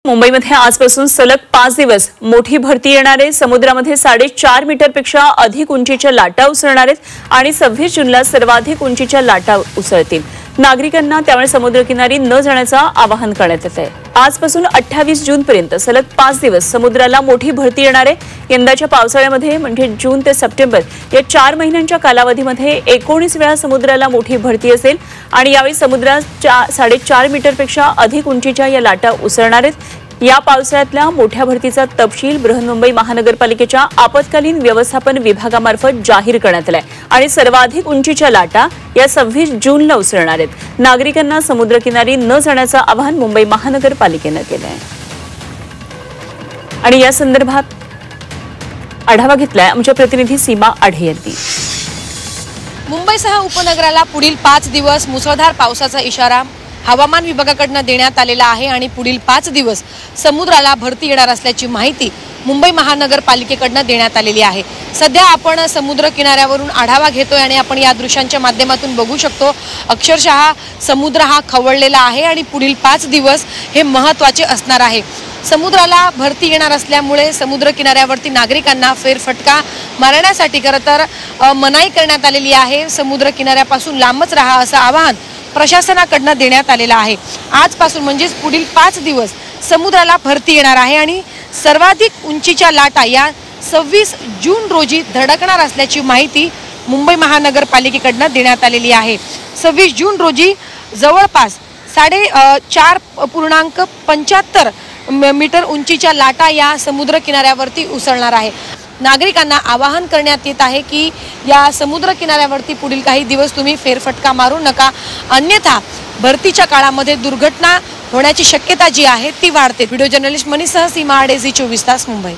मुंबईमध्ये आजपासून सलग 5 दिवस मोठी भरती येणार आहे। समुद्रामध्ये 4.5 मीटरपेक्षा अधिक उंचीच्या लाटा उसळणार आहेत आणि 26 जूनला सर्वाधिक उंचीच्या लाटा उसळतील। नागरिकांना त्यामुळे समुद्रकिनारी न जाण्याचं आवाहन करण्यात येत आहे। आजपासून 28 जूनपर्यंत सलग 5 दिवस समुद्राला मोठी भरती येणार आहे। यंदाच्या पावसाळ्यामध्ये म्हणजे जून ते सप्टेंबर या 4 महिन्यांच्या कालावधीमध्ये 19 वेळा समुद्राला मोठी भरती असेल आणि यावेळी समुद्रात 4.5 मीटरपेक्षा अधिक उंचीच्या या लाटा उसळणार आहेत। या पावसाळ्यातल्या मोठ्या भरतीचा तपशील बृहन्मुंबई महानगरपालिकेच्या आपत्कालीन व्यवस्थापन विभागामार्फत जाहीर करण्यात आलाय आणि सर्वाधिक उंचीच्या लाटा या 26 जूनला उसळणार आहेत। नागरिकांना समुद्रकिनारी न जाण्याचं आवाहन मुंबई महानगरपालिकेनं केलं आहे। आणि या संदर्भात आढावा घेतलाय आमच्या प्रतिनिधी सीमा आढे यांनी। मुंबईसह उपनगराला पुढील 5 दिवस मुसळधार पावसाचा इशारा हवामान विभागाकडून देण्यात आलेला आहे आणि पुढील 5 दिवस समुद्राला भरती येणार असल्याची माहिती मुंबई महानगरपालिकेकडून देण्यात आलेली आहे। सध्या आपण समुद्र किनाऱ्यावरून आढावा घेतोय आणि आपण या दृश्यांच्या माध्यमातून बघू शकतो अक्षरशः समुद्र हा खवळलेला आहे आणि पुढील 5 दिवस हे महत्त्वाचे असणार आहे। समुद्राला भरती येणार असल्यामुळे समुद्र किनाऱ्यावरती नागरिकांना फेरफटका मारण्यासाठी खरं तर मनाई करण्यात आलेली आहे। समुद्र किनाऱ्यापासून लांबच राहा असं आवाहन प्रशासनाकडून देण्यात आलेला आहे। आजपासून म्हणजेच पुढील 5 दिवस समुद्राला भरती येणार आहे आणि सर्वाधिक उंचीच्या लाटा या 26 जून रोजी धडकणार असल्याची माहिती मुंबई महानगरपालिकेकडून देण्यात आलेली आहे। 26 जून रोजी जवळपास 4.75 मीटर उंचीच्या लाटा या समुद्र किनाऱ्यावरती उसळणार आहे। नागरिकांना आवाहन करण्यात येत आहे की या समुद्र किनाऱ्यावरती पुढील काही दिवस तुम्ही फेरफटका मारू नका, अन्यथा भरतीच्या काळामध्ये दुर्घटना होण्याची शक्यता जी आहे ती वाढते। व्हिडिओ जर्नलिस्ट मनीषसह सीमा आढे, झी 24 तास, मुंबई।